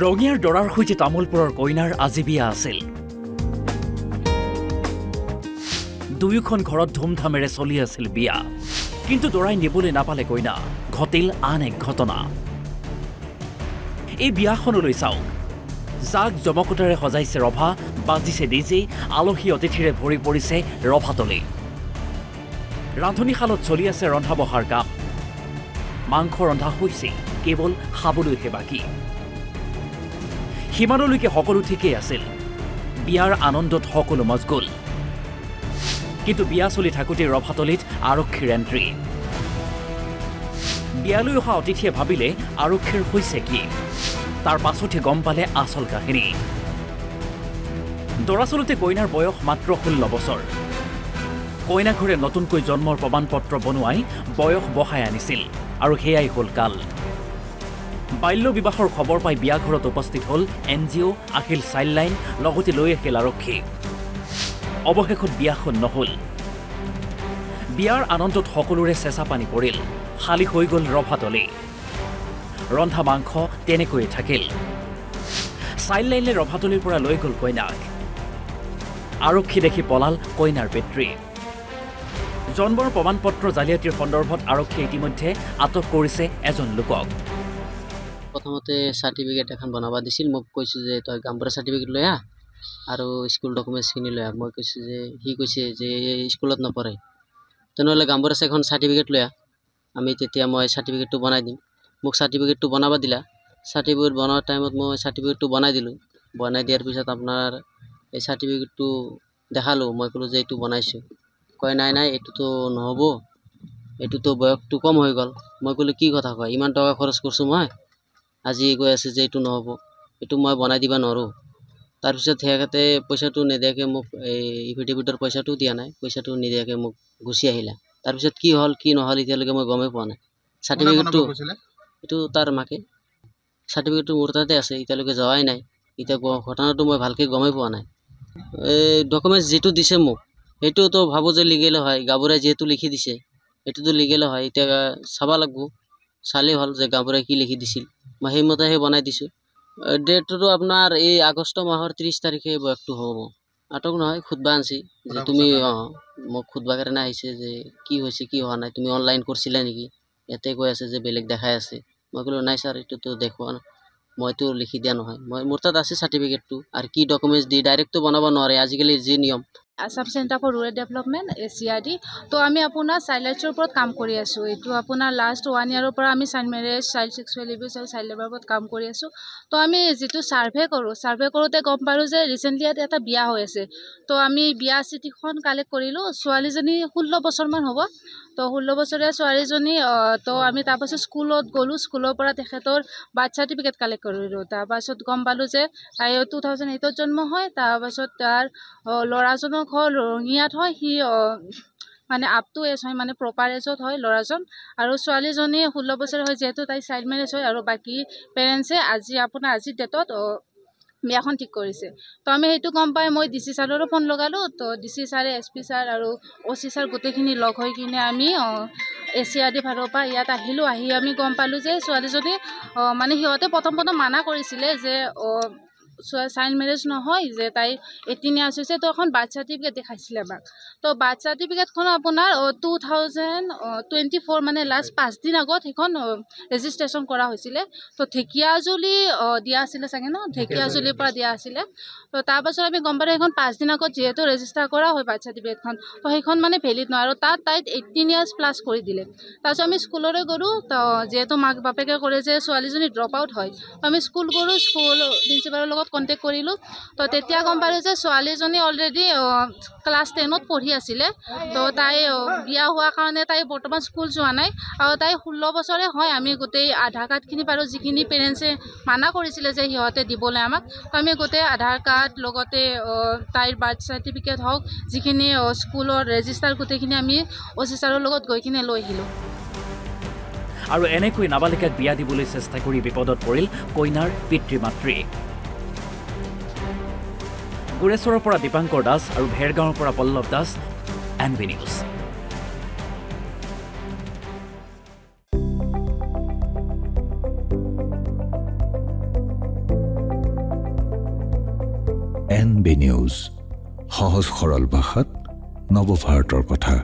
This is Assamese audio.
ৰঙিয়াৰ দৰাৰ সৈতে তামোলপুৰৰ কইনাৰ আজি বিয়া আছিল। দুয়োখন ঘৰত ধুমধামেৰে চলি আছিল বিয়া, কিন্তু দৰাই নিবলৈ নাপালে কইনা। ঘটিল আন এক ঘটনা। এই বিয়াখনলৈ চাওক, জাক জমকতাৰে সজাইছে ৰভা, বাজিছে ডিজে, আলহী অতিথিৰে ভৰি পৰিছে ৰভাতলি। ৰান্ধনীশালত চলি আছে ৰন্ধা বঢ়াৰ কাম। মাংস ৰন্ধা হৈছে, কেৱল খাবলৈহে বাকী। সিমানলৈকে সকলো ঠিকেই আছিল। বিয়াৰ আনন্দত সকলো মজগুল। কিন্তু বিয়া চলি থাকোঁতে ৰভাতলিত আৰক্ষীৰ এণ্ট্ৰি। বিয়ালৈ অহা অতিথিয়ে ভাবিলে আৰক্ষীৰ হৈছে কি? তাৰ পাছতহে গম পালে আচল কাহিনী। দৰাচলতে কইনাৰ বয়স মাত্ৰ 16 বছৰ। কইনাঘৰে নতুনকৈ জন্মৰ প্ৰমাণপত্ৰ বনোৱাই বয়স বঢ়াই আনিছিল, আৰু সেয়াই হ'ল কাল। বাল্য বিবাহৰ খবৰ পাই বিয়াঘৰত উপস্থিত হ'ল NGO, আহিল চাইল্ডলাইন, লগতে লৈ আহিল আৰক্ষী। অৱশেষত বিয়াখন নহ'ল। বিয়াৰ আনন্দত সকলোৰে চেঁচা পানী পৰিল, খালী হৈ গ'ল ৰভাতলি। ৰন্ধা মাংস তেনেকৈয়ে থাকিল। চাইল্ডলাইনে ৰভাতলিৰ পৰা লৈ গ'ল কইনাক। আৰক্ষী দেখি পলাল কইনাৰ পিতৃ। জন্মৰ প্ৰমাণপত্ৰ জালিয়াতিৰ সন্দৰ্ভত আৰক্ষীয়ে ইতিমধ্যে আটক কৰিছে এজন লোকক। প্ৰথমতে চাৰ্টিফিকেট এখন বনাব দিছিল। মোক কৈছোঁ যে তই গাঁওবুঢ়া চাৰ্টিফিকেট লৈ আহ আৰু স্কুল ডকুমেণ্টছখিনি লৈ আহ। মই কৈছোঁ যে সি কৈছে যে স্কুলত নপঢ়ে, তেনেহ'লে গাঁওবুঢ়া এখন চাৰ্টিফিকেট লৈ আহ, তেতিয়া মই চাৰ্টিফিকেটটো বনাই দিম। মোক চাৰ্টিফিকেটটো বনাব দিলা। চাৰ্টিফিকেট বনোৱাৰ টাইমত মই চাৰ্টিফিকেটটো বনাই দিলোঁ। বনাই দিয়াৰ পিছত আপোনাৰ এই চাৰ্টিফিকেটটো দেখালোঁ। মই ক'লোঁ যে এইটো বনাইছোঁ। কয় নাই নাই, এইটোতো নহ'ব, এইটোতো বয়সটো কম হৈ গ'ল। মই ক'লোঁ কি কথা কয়, ইমান টকা খৰচ কৰিছোঁ মই, আজি কৈ আছে যে এইটো নহ'ব, এইটো মই বনাই দিব নোৱাৰোঁ। তাৰপিছত সিহঁতে পইচাটো নিদিয়াকৈ মোক এই এফিডেভিটৰ পইচাটো দিয়া নাই, পইচাটো নিদিয়াকৈ মোক গুচি আহিলে। তাৰপিছত কি হ'ল কি নহ'ল এতিয়ালৈকে মই গমেই পোৱা নাই। চাৰ্টিফিকেটটো এইটো তাৰ মাকে, চাৰ্টিফিকেটটো মোৰ তাতে আছে, এতিয়ালৈকে যোৱাই নাই। এতিয়া ঘটনাটো মই ভালকৈ গমেই পোৱা নাই। এই ডকুমেণ্টছ যিটো দিছে মোক, সেইটোতো ভাবোঁ যে লিগেল হয়। গাঁওবুঢ়াই যিহেতু লিখি দিছে, এইটোতো লিগেল হয়। এতিয়া চাব লাগিব, চালেই হ'ল যে গাঁওবুঢ়াই কি লিখি দিছিল। মই সেইমতেহে বনাই দিছোঁ। ডেটটো আপোনাৰ এই আগষ্ট মাহৰ 30 তাৰিখে বয়সটো হ'ব। আটক নহয়, খুদবা আনছি যে তুমি মোক খুদবা কাৰণে আহিছে যে কি হৈছে কি হোৱা নাই, তুমি অনলাইন কৰিছিলা নেকি? ইয়াতে কৈ আছে যে বেলেগ দেখাই আছে। মই ক'লোঁ নাই ছাৰ, এইটোতো দেখুওৱা নাই, মইতো লিখি দিয়া নহয়। মোৰ তাত আছে চাৰ্টিফিকেটটো, আৰু কি ডকুমেণ্টছ দি ডাইৰেক্টটো বনাব নোৱাৰে আজিকালি যি নিয়ম। Assam centre for rural development ACRD, তো আমি আপোনাৰ চাইল্ড ৰাইটছৰ ওপৰত কাম কৰি আছোঁ। এইটো আপোনাৰ লাষ্ট 1 ইয়াৰৰ পৰা আমি child marriage, child sexual abuse আৰু চাইল্ড লেবাৰৰ ওপৰত কাম কৰি আছোঁ। তো আমি যিটো ছাৰ্ভে কৰোঁতে গম পালোঁ যে ৰিচেণ্টলি ইয়াত এটা বিয়া হৈ আছে। তো আমি বিয়া চিঠিখন কালেক্ট কৰিলোঁ। ছোৱালীজনী 16 বছৰমান হ'ব। তো 16 বছৰীয়া ছোৱালীজনী, তো আমি তাৰপাছত স্কুলত গ'লোঁ। স্কুলৰ পৰা তেখেতৰ বাৰ্থ চাৰ্টিফিকেট কালেক্ট কৰিলোঁ। তাৰপাছত গম পালোঁ যে তাই 2008ত জন্ম হয়। তাৰপাছত তাৰ ল'ৰাজনৰ ঘৰ ৰঙিয়াত হয়। সি মানে আপ টু এজ হয়, মানে প্ৰপাৰ এজত হয় ল'ৰাজন। আৰু ছোৱালীজনী 16 বছৰ হয়, যিহেতু তাই চাইল্ড মেৰেজ হয়। আৰু বাকী পেৰেণ্টছে আজিৰ ডেটত বিয়াখন ঠিক কৰিছে। তো আমি সেইটো গম পাই মই DC ছাৰৰো ফোন লগালোঁ। তো DC ছাৰে, SP ছাৰ আৰু OC ছাৰ গোটেইখিনি লগ হৈ কিনে আমি ACRD ফালৰ পৰা ইয়াত আহিলোঁ। আহি আমি গম পালোঁ যে ছোৱালীজনী মানে সিহঁতে প্ৰথম মানা কৰিছিলে যে চাইল্ড মেৰেজ নহয়, যে তাই 18 ইয়াৰ্ছ হৈছে। তো এখন বাৰ্থ চাৰ্টিফিকেট দেখাইছিলে আমাক। তো বাৰ্থ চাৰ্টিফিকেটখন আপোনাৰ 2024 মানে লাষ্ট 5 দিন আগত সেইখন ৰেজিষ্ট্ৰেশ্যন কৰা হৈছিলে। তো ঢেকীয়াজুলি দিয়া আছিলে চাগে ন, ঢেকীয়াজুলিৰ পৰা দিয়া আছিলে। তো তাৰপাছত আমি গম পালোঁ সেইখন 5 দিন আগত যিহেতু ৰেজিষ্টাৰ কৰা হয় বাৰ্থ চাৰ্টিফিকেটখন, তো সেইখন মানে ভেলিড নহয়। আৰু তাইক 18 ইয়াৰ্ছ প্লাছ কৰি দিলে। তাৰপিছত আমি স্কুললৈ গ'লোঁ। তো যিহেতু মাক বাপেকে ক'লে যে ছোৱালীজনী ড্ৰপ আউট হয়, তো আমি স্কুল গ'লোঁ। স্কুল প্ৰিন্সিপালৰ লগত কণ্টেক্ট কৰিলোঁ। তো তেতিয়া গম পালোঁ যে ছোৱালীজনী অলৰেডি ক্লাছ 10ত পঢ়ি আছিলে। তো তাই বিয়া হোৱাৰ কাৰণে তাই বৰ্তমান স্কুল যোৱা নাই। আৰু তাই 16 বছৰে হয়। আমি গোটেই আধাৰ কাৰ্ডখিনি পাৰোঁ, যিখিনি পেৰেণ্টছে মানা কৰিছিলে যে সিহঁতে দিবলৈ আমাক। তো আমি গোটেই আধাৰ কাৰ্ড, লগতে তাইৰ বাৰ্থ চাৰ্টিফিকেট হওক, যিখিনি স্কুলৰ ৰেজিষ্টাৰ, গোটেইখিনি আমি OC ছাৰৰ লগত গৈ কিনে লৈ আহিলোঁ। আৰু এনেকৈ নাবালিকাক বিয়া দিবলৈ চেষ্টা কৰি বিপদত পৰিল কইনাৰ পিতৃ মাতৃ। গুৰেশ্বৰৰ পৰা দীপাংকৰ দাস আৰু ভেৰগাঁৱৰ পৰা Pallav Das, NB news. NB news, সহজ সৰল ভাষাত নৱভাৰতৰ কথা।